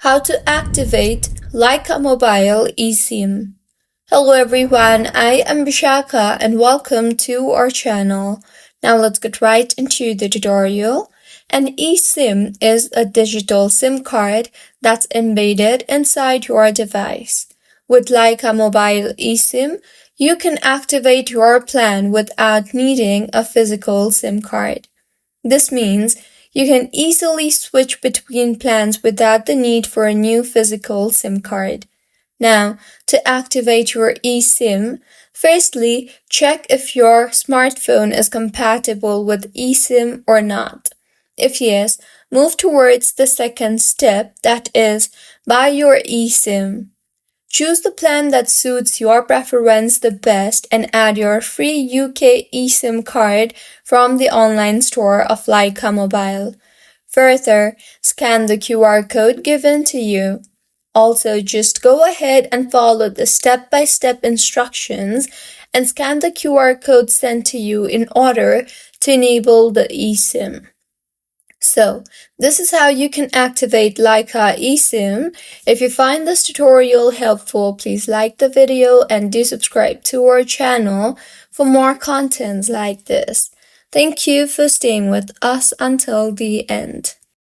How to activate Lycamobile eSIM. Hello everyone, I am Vishaka and welcome to our channel. Now let's get right into the tutorial. An eSIM is a digital SIM card that's embedded inside your device. With Lycamobile eSIM, you can activate your plan without needing a physical SIM card. This means you can easily switch between plans without the need for a new physical SIM card. Now, to activate your eSIM, firstly, check if your smartphone is compatible with eSIM or not. If yes, move towards the second step, that is, buy your eSIM. Choose the plan that suits your preference the best and add your free UK eSIM card from the online store of Lycamobile. Further, scan the QR code given to you. Also, just go ahead and follow the step-by-step instructions and scan the QR code sent to you in order to enable the eSIM. So, this is how you can activate Lyca eSIM. If you find this tutorial helpful, please like the video and do subscribe to our channel for more contents like this. Thank you for staying with us until the end.